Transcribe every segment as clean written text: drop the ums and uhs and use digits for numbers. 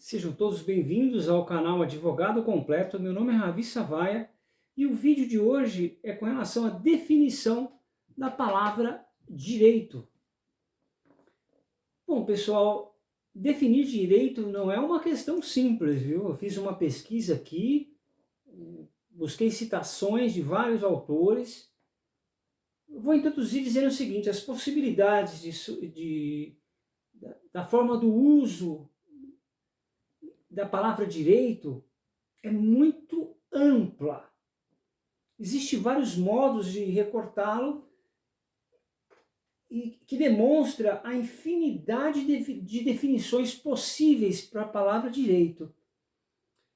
Sejam todos bem-vindos ao canal Advogado Completo. Meu nome é Ravi Savaia e o vídeo de hoje é com relação à definição da palavra direito. Bom, pessoal, definir direito não é uma questão simples, viu? Eu fiz uma pesquisa aqui, busquei citações de vários autores. Eu vou introduzir dizendo o seguinte: as possibilidades da forma do uso da palavra direito é muito ampla. Existem vários modos de recortá-lo e que demonstra a infinidade de definições possíveis para a palavra direito.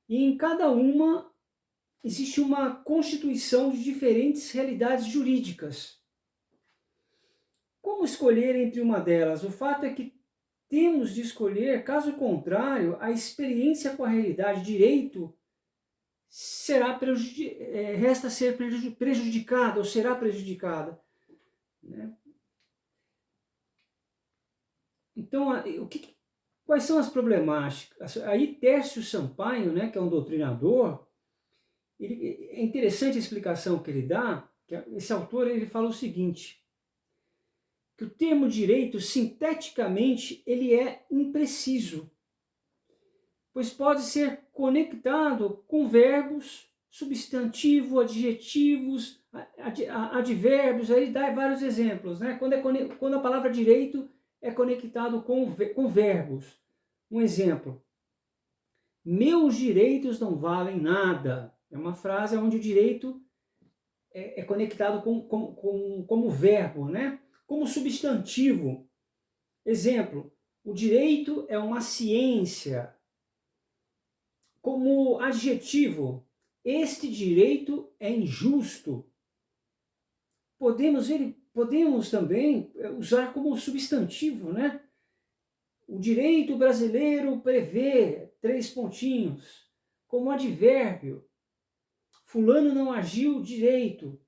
E em cada uma existe uma constituição de diferentes realidades jurídicas. Como escolher entre uma delas? O fato é que temos de escolher, caso contrário, a experiência com a realidade direito resta ser prejudicada ou será prejudicada, né? Então, quais são as problemáticas? Aí Tércio Sampaio, né, que é um doutrinador, é interessante a explicação que ele dá, que esse autor ele fala o seguinte, que o termo direito, sinteticamente, ele é impreciso, pois pode ser conectado com verbos, substantivo, adjetivos, advérbios, aí ele dá vários exemplos, né? Quando a palavra direito é conectado com verbos. Um exemplo: meus direitos não valem nada. É uma frase onde o direito é conectado como verbo, né? Como substantivo. Exemplo: o direito é uma ciência. Como adjetivo, este direito é injusto. Podemos também usar como substantivo, né? O direito brasileiro prevê, três pontinhos, como advérbio. Fulano não agiu direito.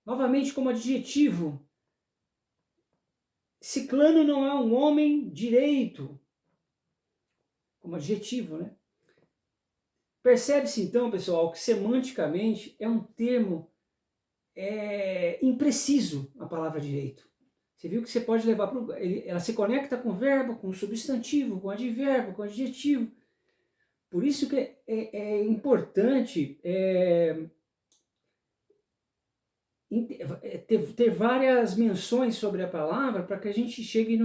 Novamente como adjetivo. Ciclano não é um homem direito. Como adjetivo, né? Percebe-se então, pessoal, que semanticamente é um termo impreciso a palavra direito. Você viu que você pode levar para ela se conecta com verbo, com substantivo, com advérbio, com adjetivo. Por isso que é importante ter várias menções sobre a palavra para que a gente chegue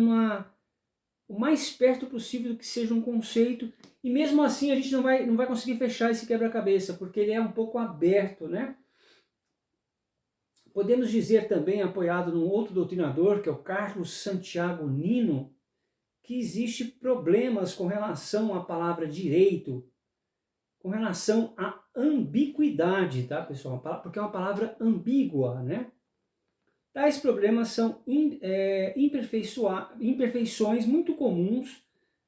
o mais perto possível do que seja um conceito, e mesmo assim a gente não vai conseguir fechar esse quebra-cabeça, porque ele é um pouco aberto, né? Podemos dizer também, apoiado num outro doutrinador, que é o Carlos Santiago Nino, que existe problemas com relação à palavra direito, com relação à ambiguidade, tá, pessoal? Porque é uma palavra ambígua, né? Tais problemas são imperfeições muito comuns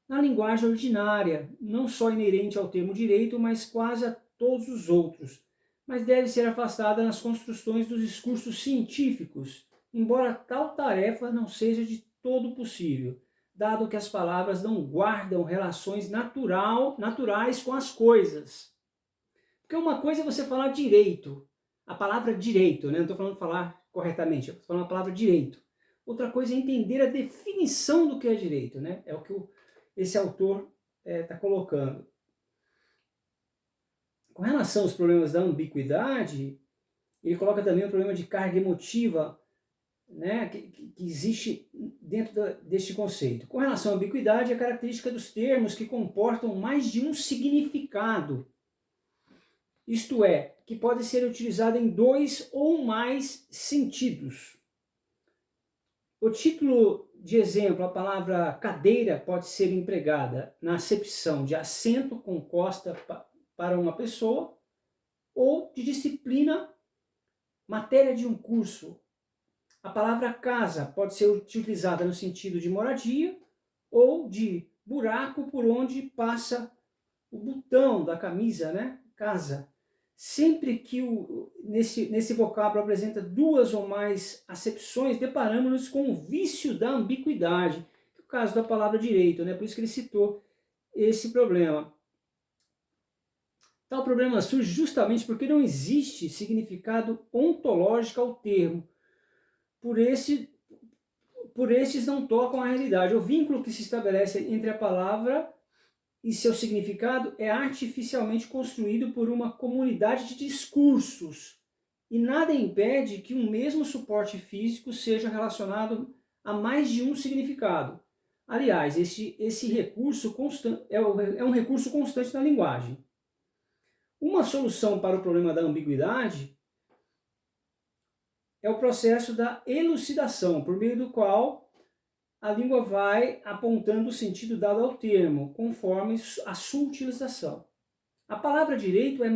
na linguagem ordinária, não só inerente ao termo direito, mas quase a todos os outros, mas deve ser afastada nas construções dos discursos científicos, embora tal tarefa não seja de todo possível, dado que as palavras não guardam relações naturais com as coisas. Porque uma coisa é você falar direito, a palavra direito, né? Não estou falando de falar corretamente, estou falando a palavra direito. Outra coisa é entender a definição do que é direito, né? É o que esse autor está colocando. Com relação aos problemas da ambiguidade, ele coloca também o problema de carga emotiva, né, que existe dentro deste conceito. Com relação à ambiguidade, a característica dos termos que comportam mais de um significado. Isto é, que pode ser utilizado em dois ou mais sentidos. O título de exemplo, a palavra cadeira pode ser empregada na acepção de assento com costa para uma pessoa, ou de disciplina, matéria de um curso. A palavra casa pode ser utilizada no sentido de moradia ou de buraco por onde passa o botão da camisa, né? Casa. Sempre que nesse vocábulo apresenta duas ou mais acepções, deparamos-nos com o vício da ambiguidade, que é o caso da palavra direito, né? Por isso que ele citou esse problema. Tal problema surge justamente porque não existe significado ontológico ao termo. Por estes não tocam a realidade. O vínculo que se estabelece entre a palavra e seu significado é artificialmente construído por uma comunidade de discursos, e nada impede que um mesmo suporte físico seja relacionado a mais de um significado. Aliás, esse recurso é um recurso constante na linguagem. Uma solução para o problema da ambiguidade é o processo da elucidação, por meio do qual a língua vai apontando o sentido dado ao termo, conforme a sua utilização. A palavra direito é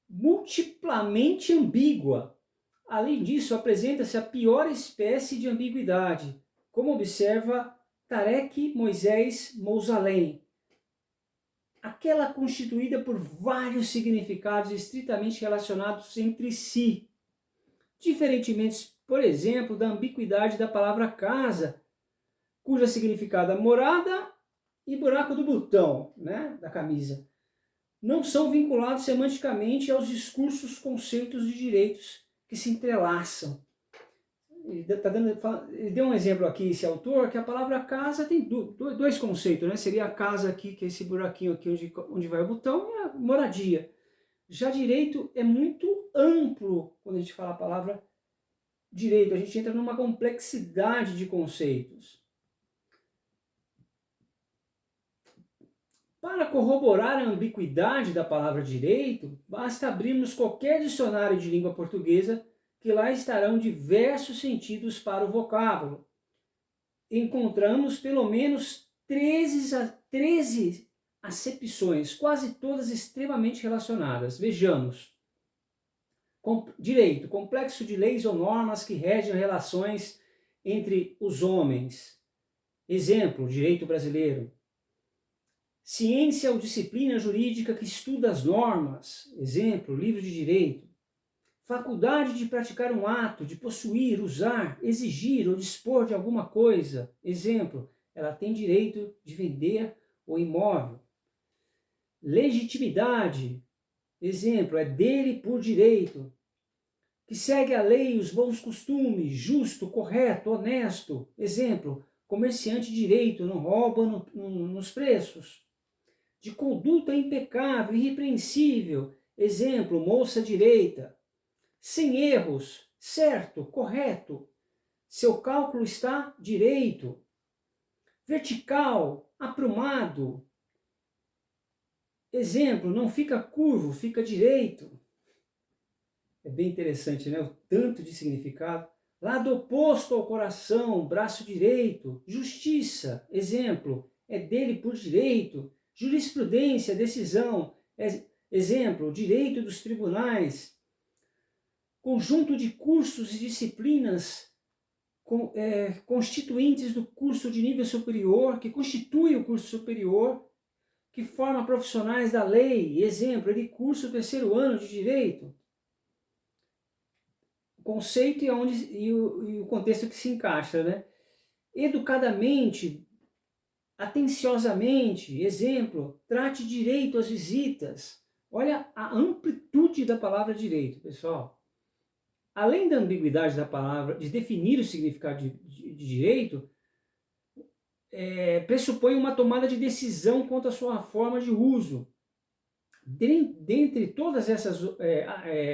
multiplamente ambígua. Além disso, apresenta-se a pior espécie de ambiguidade, como observa Tarek Moisés Mousalem, aquela constituída por vários significados estritamente relacionados entre si, diferentemente, por exemplo, da ambiguidade da palavra casa, cuja significado é morada e buraco do botão, né, da camisa, não são vinculados semanticamente aos discursos conceitos de direitos que se entrelaçam. Ele deu um exemplo aqui, esse autor, que a palavra casa tem dois conceitos, né? Seria a casa aqui, que é esse buraquinho aqui onde vai o botão, e a moradia. Já direito é muito amplo quando a gente fala a palavra direito, a gente entra numa complexidade de conceitos. Para corroborar a ambiguidade da palavra direito, basta abrirmos qualquer dicionário de língua portuguesa, que lá estarão diversos sentidos para o vocábulo. Encontramos pelo menos 13 acepções, quase todas extremamente relacionadas. Vejamos. Direito, complexo de leis ou normas que regem relações entre os homens. Exemplo, direito brasileiro. Ciência ou disciplina jurídica que estuda as normas. Exemplo, livro de direito. Faculdade de praticar um ato, de possuir, usar, exigir ou dispor de alguma coisa. Exemplo, ela tem direito de vender o imóvel. Legitimidade. Exemplo, é dele por direito. Que segue a lei e os bons costumes, justo, correto, honesto. Exemplo, comerciante de direito, não rouba nos preços. De conduta impecável, irrepreensível. Exemplo, moça direita. Sem erros, certo, correto. Seu cálculo está direito. Vertical, aprumado. Exemplo, não fica curvo, fica direito. É bem interessante, né? O tanto de significado. Lado oposto ao coração, braço direito. Justiça, exemplo, é dele por direito. Jurisprudência, decisão, exemplo, direito dos tribunais. Conjunto de cursos e disciplinas constituintes do curso de nível superior, que constitui o curso superior, que forma profissionais da lei. Exemplo, ele cursa o 3º ano de direito. O conceito e o contexto que se encaixa, né? Educadamente, atenciosamente, exemplo, trate direito às visitas. Olha a amplitude da palavra direito, pessoal. Além da ambiguidade da palavra, de definir o significado de direito, pressupõe uma tomada de decisão quanto à sua forma de uso. Dentre todas essas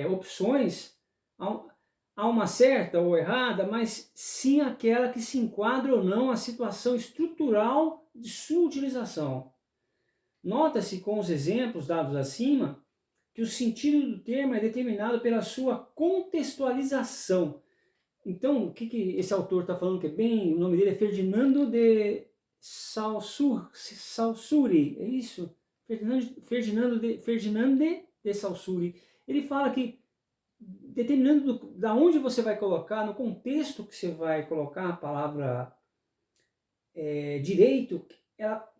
opções, há uma certa ou errada, mas sim aquela que se enquadra ou não à situação estrutural de sua utilização. Nota-se com os exemplos dados acima que o sentido do termo é determinado pela sua contextualização. Então, o que esse autor está falando que é bem... O nome dele é Ferdinando de Saussure, é isso? Ferdinando de Saussure. Ele fala que, determinando da onde você vai colocar, no contexto que você vai colocar a palavra direito,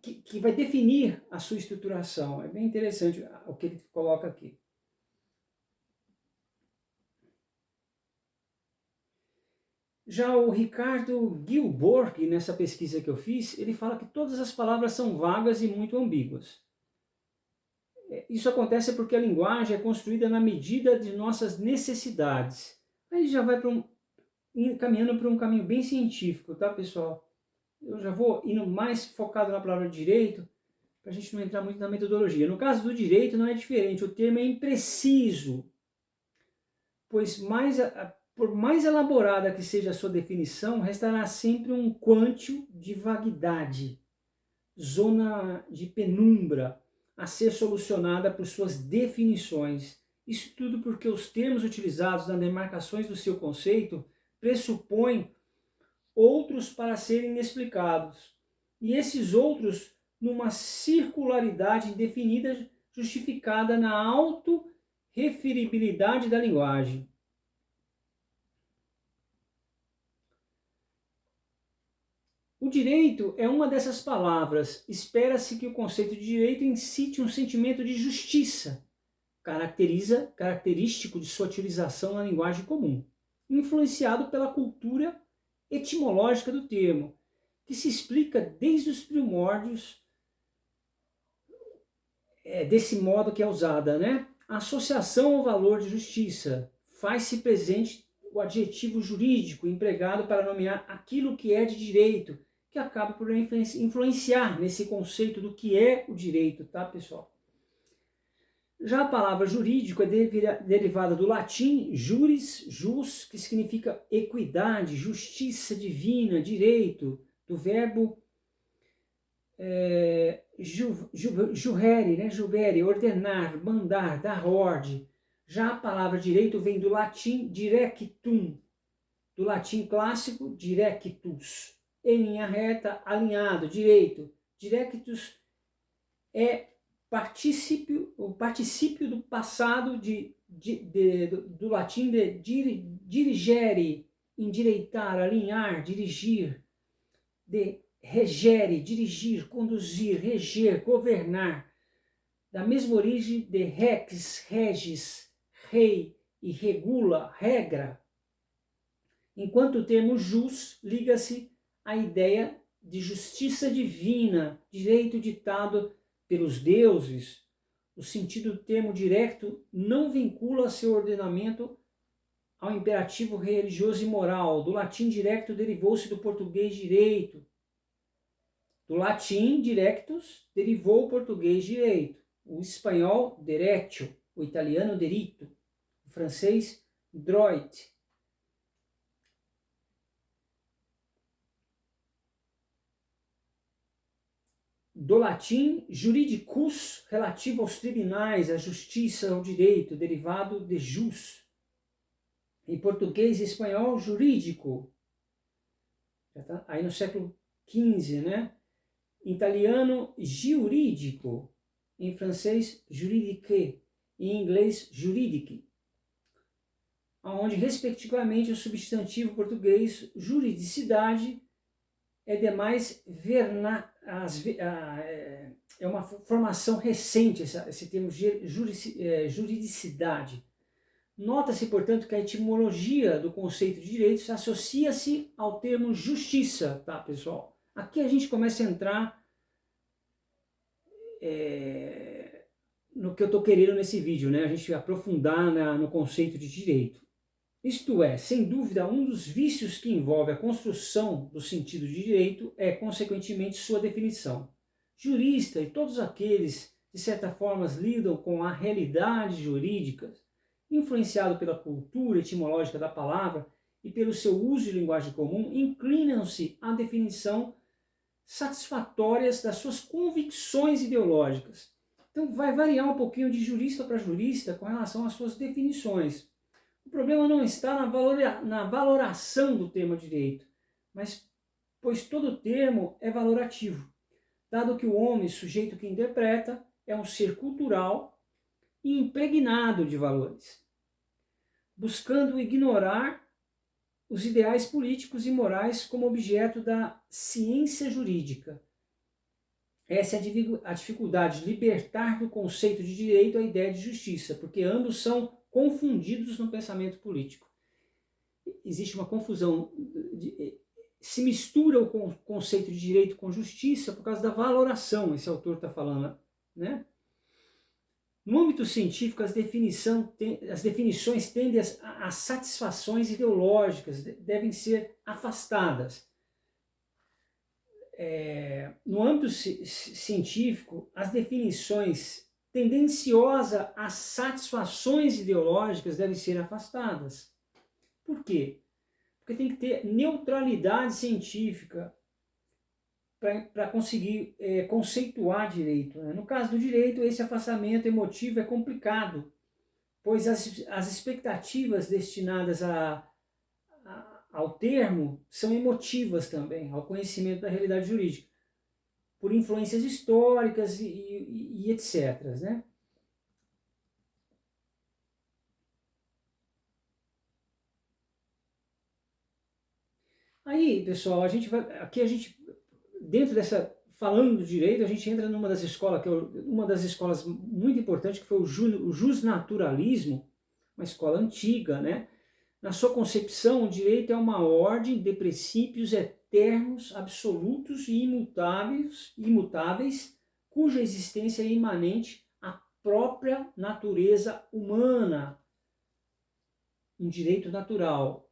que vai definir a sua estruturação. É bem interessante o que ele coloca aqui. Já o Ricardo Gilborg, nessa pesquisa que eu fiz, ele fala que todas as palavras são vagas e muito ambíguas. Isso acontece porque a linguagem é construída na medida de nossas necessidades. Aí já vai caminhando para um caminho bem científico, tá, pessoal? Eu já vou indo mais focado na palavra direito, para a gente não entrar muito na metodologia. No caso do direito não é diferente, o termo é impreciso, pois por mais elaborada que seja a sua definição, restará sempre um quântil de vaguidade, zona de penumbra, a ser solucionada por suas definições. Isso tudo porque os termos utilizados nas demarcações do seu conceito pressupõem outros para serem explicados, e esses outros numa circularidade indefinida justificada na autorreferibilidade da linguagem. O direito é uma dessas palavras. Espera-se que o conceito de direito incite um sentimento de justiça, característico de sua utilização na linguagem comum, influenciado pela cultura etimológica do termo, que se explica desde os primórdios desse modo que é usada, né? A associação ao valor de justiça faz-se presente o adjetivo jurídico empregado para nomear aquilo que é de direito, que acaba por influenciar nesse conceito do que é o direito, tá, pessoal? Já a palavra jurídico é derivada do latim juris, jus, que significa equidade, justiça divina, direito, do verbo jurere, né? Jubere, ordenar, mandar, dar ordem. Já a palavra direito vem do latim directum, do latim clássico directus, em linha reta, alinhado, direito. Directus é o particípio do passado do latim de dirigere, endireitar, alinhar, dirigir, de regere, dirigir, conduzir, reger, governar, da mesma origem de rex, regis, rei e regula, regra, enquanto o termo jus liga-se à ideia de justiça divina, direito ditado pelos deuses. O sentido do termo direto não vincula seu ordenamento ao imperativo religioso e moral. Do latim directo derivou-se do português direito. Do latim directus derivou o português direito, o espanhol diretto, o italiano diritto, o francês droit. Do latim juridicus, relativo aos tribunais, à justiça, ao direito, derivado de jus. Em português e espanhol, jurídico. Já tá aí no século XV, né? Em italiano, giuridico. Em francês, juridique. Em inglês, juridique. Onde, respectivamente, o substantivo português juridicidade é demais é uma formação recente, esse termo juridicidade. Nota-se, portanto, que a etimologia do conceito de direito associa-se ao termo justiça, tá, pessoal? Aqui a gente começa a entrar no que eu estou querendo nesse vídeo, né? A gente aprofundar no conceito de direito. Isto é, sem dúvida, um dos vícios que envolve a construção do sentido de direito é, consequentemente, sua definição. Jurista e todos aqueles, de certa forma, lidam com a realidade jurídica, influenciado pela cultura etimológica da palavra e pelo seu uso de linguagem comum, inclinam-se à definição satisfatórias das suas convicções ideológicas. Então vai variar um pouquinho de jurista para jurista com relação às suas definições. O problema não está na valoração do termo direito, mas pois todo termo é valorativo, dado que o homem, sujeito que interpreta, é um ser cultural e impregnado de valores, buscando ignorar os ideais políticos e morais como objeto da ciência jurídica. Essa é a dificuldade de libertar do conceito de direito a ideia de justiça, porque ambos são confundidos no pensamento político. existe uma confusão, se mistura o conceito de direito com justiça por causa da valoração, esse autor está falando, né? No âmbito científico, as definições tendem a satisfações ideológicas, devem ser afastadas. No âmbito científico, as definições tendenciosas às satisfações ideológicas devem ser afastadas. Por quê? Porque tem que ter neutralidade científica para conseguir conceituar direito, né? No caso do direito, esse afastamento emotivo é complicado, pois as expectativas destinadas ao termo são emotivas também, ao conhecimento da realidade jurídica, por influências históricas e etc. Né? Aí, pessoal, dentro dessa, falando do direito, a gente entra numa das escolas, que é uma das escolas muito importantes, que foi o justnaturalismo, uma escola antiga, né? Na sua concepção, o direito é uma ordem de princípios eternos, absolutos e imutáveis, cuja existência é imanente à própria natureza humana. Um direito natural,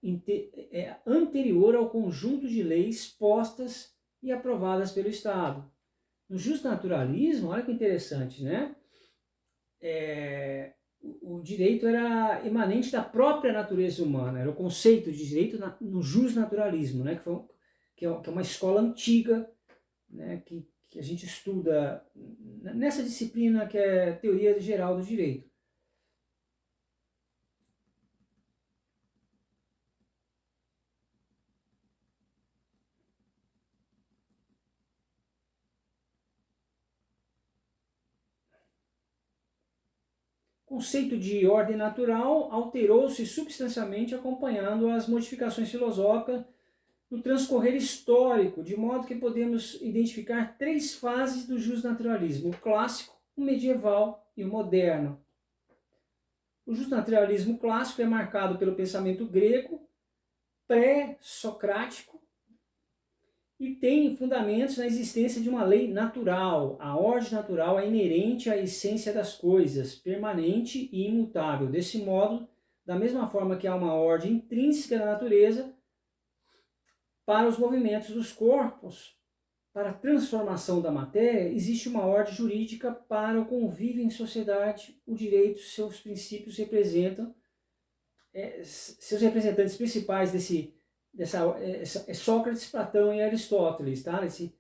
anterior ao conjunto de leis postas e aprovadas pelo Estado. No justnaturalismo, olha que interessante, né? O direito era imanente da própria natureza humana, era o conceito de direito no justnaturalismo, né? que é uma escola antiga, né? que a gente estuda nessa disciplina que é Teoria Geral do Direito. O conceito de ordem natural alterou-se substancialmente acompanhando as modificações filosóficas no transcorrer histórico, de modo que podemos identificar 3 fases do justnaturalismo: o clássico, o medieval e o moderno. O justnaturalismo clássico é marcado pelo pensamento grego, pré-socrático, e tem fundamentos na existência de uma lei natural. A ordem natural é inerente à essência das coisas, permanente e imutável. Desse modo, da mesma forma que há uma ordem intrínseca da natureza para os movimentos dos corpos, para a transformação da matéria, existe uma ordem jurídica para o convívio em sociedade. O direito, seus princípios representam, seus representantes principais Sócrates, Platão e Aristóteles, tá? Esse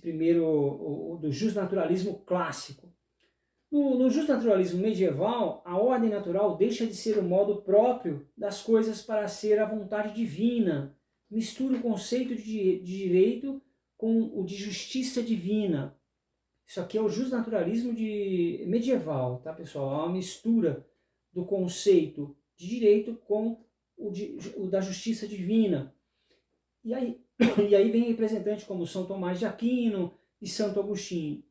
primeiro, do justnaturalismo clássico. No justnaturalismo medieval, a ordem natural deixa de ser o modo próprio das coisas para ser a vontade divina. Mistura o conceito de direito com o de justiça divina. Isso aqui é o justnaturalismo medieval, tá, pessoal? É uma mistura do conceito de direito com o da justiça divina. E aí vem representantes como São Tomás de Aquino e Santo Agostinho.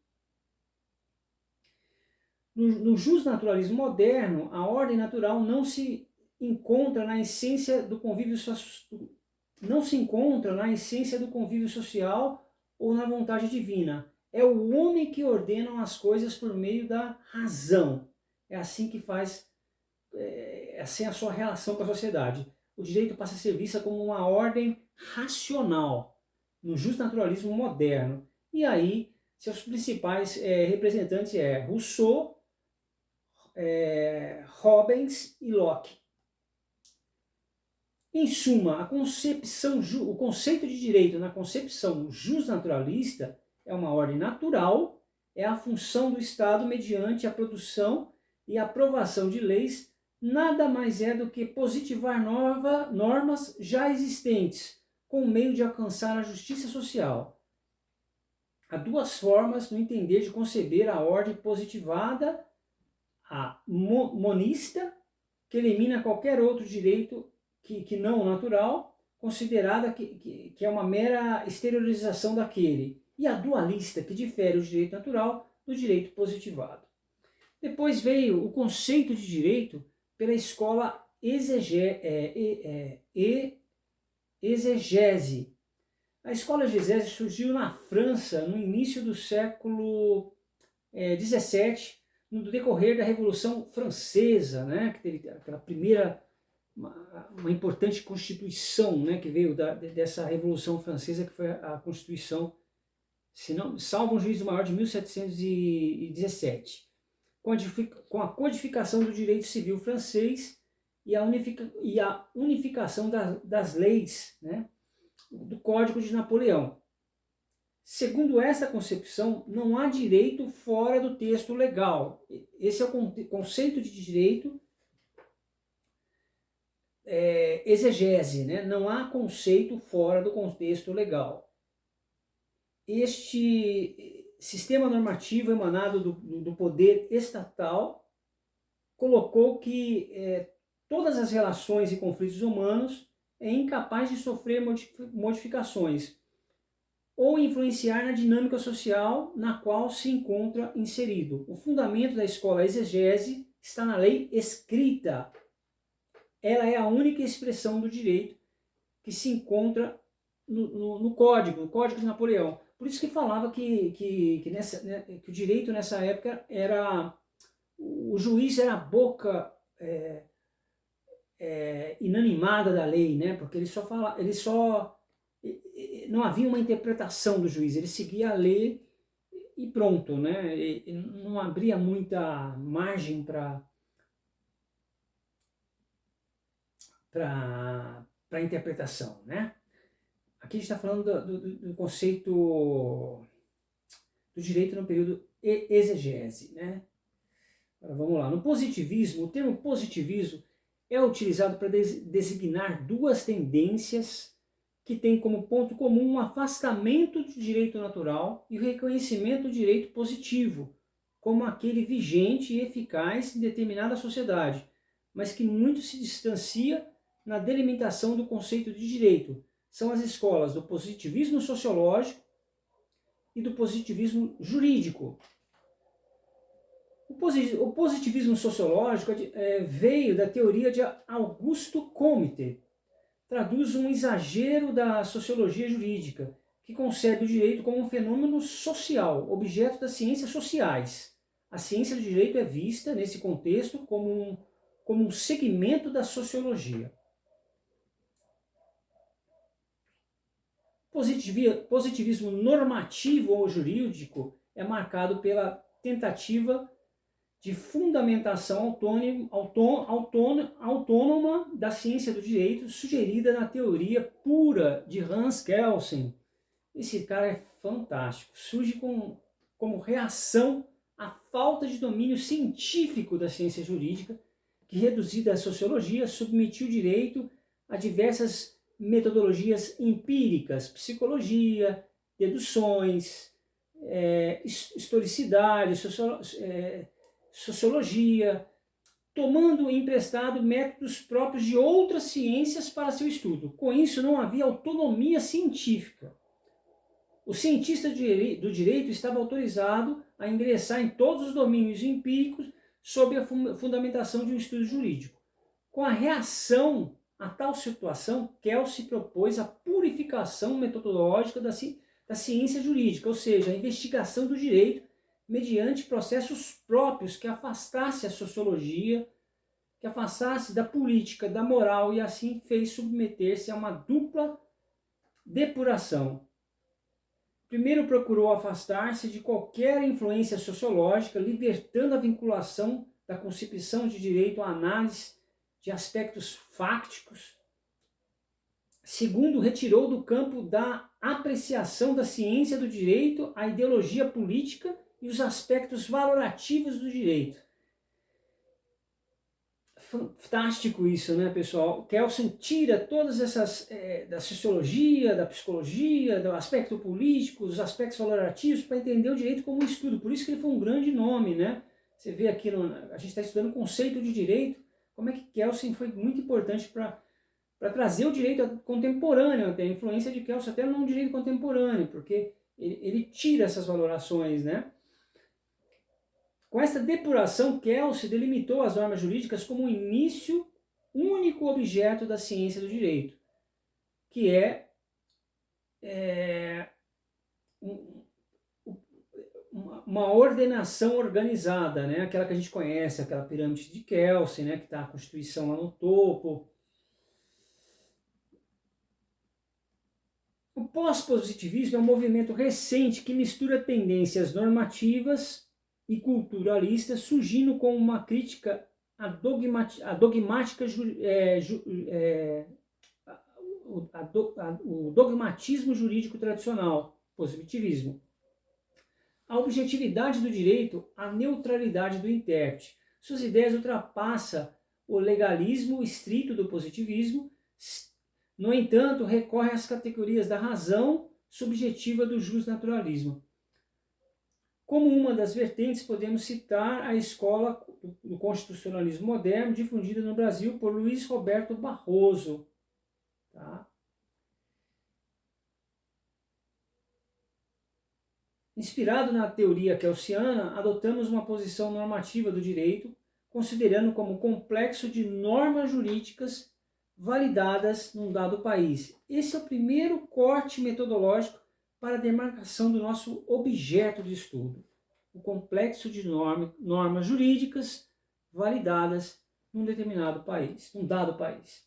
No justnaturalismo moderno, a ordem natural não se encontra na essência do convívio social ou na vontade divina. É o homem que ordena as coisas por meio da razão. É assim que faz, assim a sua relação com a sociedade. O direito passa a ser vista como uma ordem racional no justnaturalismo moderno. E aí, seus principais representantes Rousseau, Hobbes e Locke. Em suma, o conceito de direito na concepção justnaturalista é uma ordem natural, é a função do Estado mediante a produção e aprovação de leis, nada mais é do que positivar normas já existentes, com o meio de alcançar a justiça social. Há 2 formas no entender de conceber a ordem positivada: a monista, que elimina qualquer outro direito que não natural, considerada que é uma mera exteriorização daquele, e a dualista, que difere o direito natural do direito positivado. Depois veio o conceito de direito pela escola exegese. A escola de exegese surgiu na França no início do século XVII, no decorrer da Revolução Francesa, né, que teve aquela primeira, uma importante constituição, né, que veio dessa Revolução Francesa, que foi a Constituição, se não, salvo um juízo maior, de 1717, com a codificação do direito civil francês e a unificação das leis, né, do Código de Napoleão. Segundo essa concepção, não há direito fora do texto legal. Esse é o conceito de direito exegese, né? Não há conceito fora do contexto legal. Este sistema normativo emanado do poder estatal colocou que todas as relações e conflitos humanos é incapaz de sofrer modificações ou influenciar na dinâmica social na qual se encontra inserido. O fundamento da escola exegese está na lei escrita. Ela é a única expressão do direito que se encontra no Código de Napoleão. Por isso que falava que o direito nessa época era... O juiz era a boca inanimada da lei, né? Porque ele só não havia uma interpretação do juiz, ele seguia a lei e pronto, né? E não abria muita margem para interpretação, né? Aqui a gente está falando do conceito do direito no período exegese, né? Agora, vamos lá. No positivismo, o termo positivismo é utilizado para designar duas tendências que têm como ponto comum um afastamento do direito natural e o reconhecimento do direito positivo, como aquele vigente e eficaz em determinada sociedade, mas que muito se distancia na delimitação do conceito de direito. São as escolas do positivismo sociológico e do positivismo jurídico. O positivismo sociológico veio da teoria de Augusto Comte. Traduz um exagero da sociologia jurídica, que concebe o direito como um fenômeno social, objeto das ciências sociais. A ciência do direito é vista, nesse contexto, como um segmento da sociologia. Positivismo normativo ou jurídico é marcado pela tentativa de fundamentação autônoma da ciência do direito, sugerida na teoria pura de Hans Kelsen. Esse cara é fantástico. Surge como reação à falta de domínio científico da ciência jurídica, que, reduzida à sociologia, submetiu o direito a diversas metodologias empíricas, psicologia, deduções, historicidade, sociologia, tomando emprestado métodos próprios de outras ciências para seu estudo. Com isso, não havia autonomia científica. O cientista do direito estava autorizado a ingressar em todos os domínios empíricos sob a fundamentação de um estudo jurídico. Com a reação a tal situação, Kelsen propôs a purificação metodológica da ciência jurídica, ou seja, a investigação do direito mediante processos próprios que afastasse a sociologia, que afastasse da política, da moral, e assim fez submeter-se a uma dupla depuração. Primeiro procurou afastar-se de qualquer influência sociológica, libertando a vinculação da concepção de direito à análise de aspectos fácticos. Segundo, retirou do campo da apreciação da ciência do direito a ideologia política e os aspectos valorativos do direito. Fantástico isso, né, pessoal? Kelsen tira todas essas, da sociologia, da psicologia, do aspecto político, dos aspectos valorativos, para entender o direito como um estudo. Por isso que ele foi um grande nome, né? Você vê aqui, a gente está estudando o conceito de direito, como é que Kelsen foi muito importante para trazer o direito contemporâneo, até a influência de Kelsen até no direito contemporâneo, porque ele tira essas valorações, né? Com essa depuração, Kelsen delimitou as normas jurídicas como o início único objeto da ciência do direito, que uma ordenação organizada, né? Aquela que a gente conhece, aquela pirâmide de Kelsen, né? Que está a Constituição lá no topo. O pós-positivismo é um movimento recente que mistura tendências normativas e culturalistas, surgindo com uma crítica à dogmática, o dogmatismo jurídico tradicional, positivismo. A objetividade do direito, a neutralidade do intérprete. Suas ideias ultrapassam o legalismo estrito do positivismo. No entanto, recorre às categorias da razão subjetiva do justnaturalismo. Como uma das vertentes, podemos citar a escola do constitucionalismo moderno, difundida no Brasil por Luiz Roberto Barroso. Tá? Inspirado na teoria kelsiana, adotamos uma posição normativa do direito, considerando como complexo de normas jurídicas validadas num dado país. Esse é o primeiro corte metodológico para a demarcação do nosso objeto de estudo, o complexo de normas jurídicas validadas num determinado país, num dado país.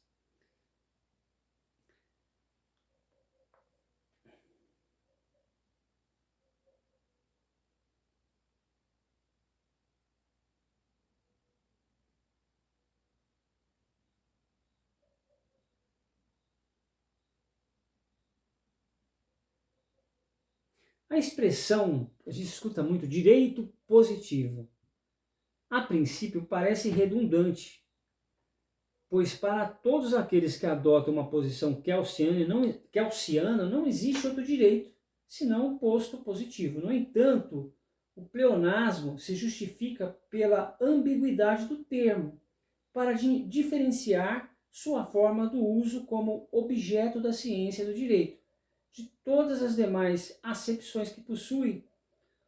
A expressão, a gente escuta muito, direito positivo, a princípio parece redundante, pois para todos aqueles que adotam uma posição kelsiana não existe outro direito, senão o posto positivo. No entanto, o pleonasmo se justifica pela ambiguidade do termo, para diferenciar sua forma do uso como objeto da ciência do direito. De todas as demais acepções que possui,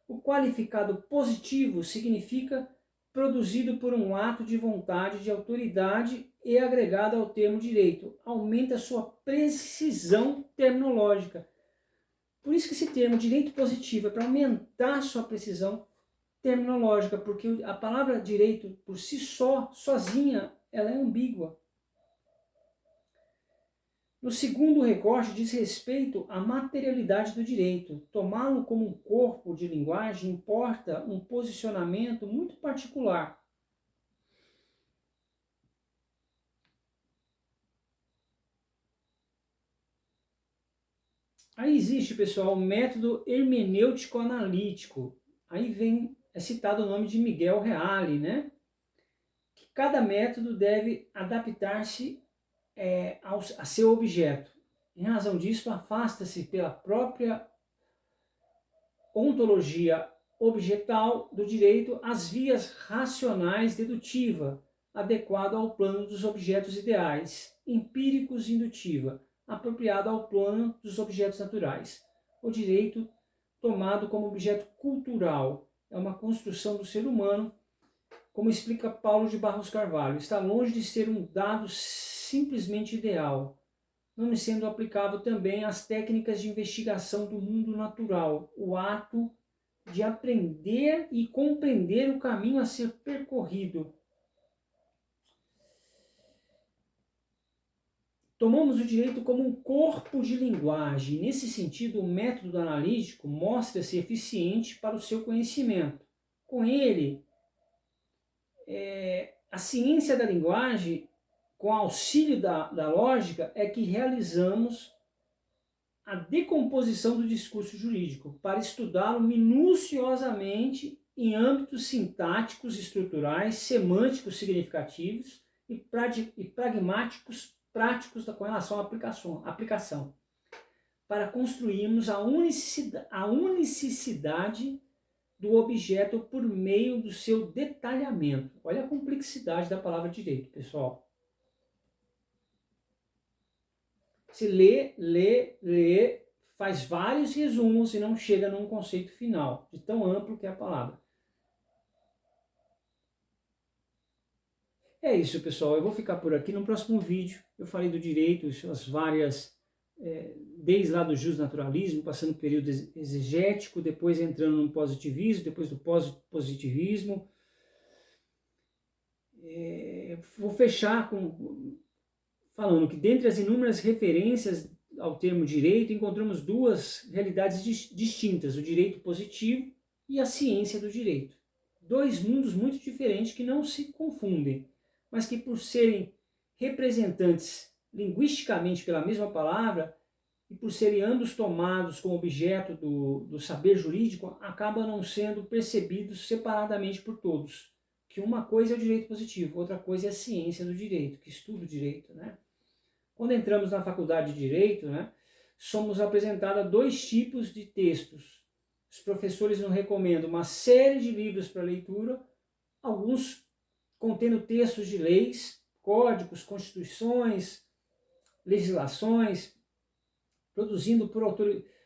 o qualificado positivo significa produzido por um ato de vontade de autoridade e agregado ao termo direito. Aumenta sua precisão terminológica. Por isso que esse termo direito positivo é para aumentar sua precisão terminológica, porque a palavra direito por si só, sozinha, ela é ambígua. No segundo recorte diz respeito à materialidade do direito. Tomá-lo como um corpo de linguagem importa um posicionamento muito particular. Aí existe, pessoal, o método hermenêutico-analítico. Aí é citado o nome de Miguel Reale, né? Que cada método deve adaptar-se a seu objeto. Em razão disso, afasta-se pela própria ontologia objetal do direito as vias racionais dedutiva, adequada ao plano dos objetos ideais, empíricos indutiva, apropriada ao plano dos objetos naturais. O direito, tomado como objeto cultural, é uma construção do ser humano, como explica Paulo de Barros Carvalho, está longe de ser um dado simplesmente ideal, não sendo aplicável também às técnicas de investigação do mundo natural, o ato de aprender e compreender o caminho a ser percorrido. Tomamos o direito como um corpo de linguagem. Nesse sentido, o método analítico mostra-se eficiente para o seu conhecimento. Com ele, a ciência da linguagem, com auxílio da lógica, é que realizamos a decomposição do discurso jurídico para estudá-lo minuciosamente em âmbitos sintáticos, estruturais, semânticos significativos e pragmáticos práticos com relação à aplicação, para construirmos a unicidade do objeto por meio do seu detalhamento. Olha a complexidade da palavra direito, pessoal. Se lê, faz vários resumos e não chega num conceito final, de tão amplo que é a palavra. É isso, pessoal. Eu vou ficar por aqui. No próximo vídeo eu falei do direito, as várias, desde lá do justnaturalismo, passando pelo período exegético, depois entrando no positivismo, depois do pós-positivismo. Vou fechar falando que dentre as inúmeras referências ao termo direito, encontramos duas realidades distintas, o direito positivo e a ciência do direito. Dois mundos muito diferentes que não se confundem, mas que por serem representantes linguisticamente pela mesma palavra e por serem ambos tomados como objeto do saber jurídico, acabam não sendo percebidos separadamente por todos. Que uma coisa é o direito positivo, outra coisa é a ciência do direito, que estuda o direito, né? Quando entramos na faculdade de Direito, né, somos apresentados a dois tipos de textos. Os professores nos recomendam uma série de livros para leitura, alguns contendo textos de leis, códigos, constituições, legislações, produzindo por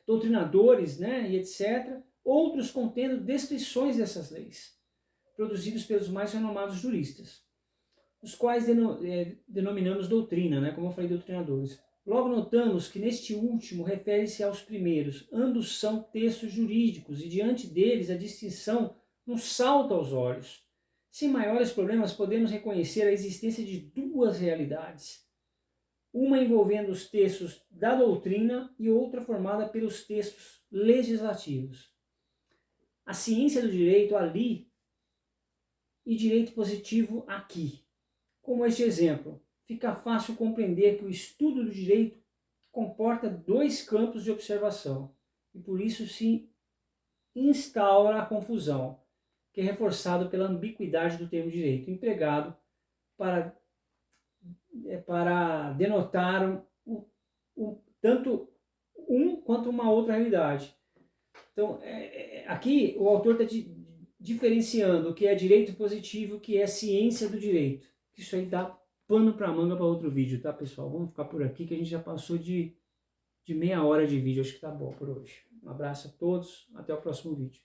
doutrinadores, né, e etc. Outros contendo descrições dessas leis, produzidos pelos mais renomados juristas, os quais denominamos doutrina, né, como eu falei, doutrinadores. Logo notamos que neste último refere-se aos primeiros. Ambos são textos jurídicos e diante deles a distinção nos salta aos olhos. Sem maiores problemas podemos reconhecer a existência de duas realidades. Uma envolvendo os textos da doutrina e outra formada pelos textos legislativos. A ciência do direito ali e direito positivo aqui. Como este exemplo, fica fácil compreender que o estudo do direito comporta dois campos de observação e por isso se instaura a confusão, que é reforçado pela ambiguidade do termo direito, empregado para denotar tanto um quanto uma outra realidade. Então, aqui o autor está diferenciando o que é direito positivo, o que é ciência do direito. Isso aí dá pano para manga para outro vídeo, tá, pessoal? Vamos ficar por aqui que a gente já passou de meia hora de vídeo. Acho que tá bom por hoje. Um abraço a todos, até o próximo vídeo.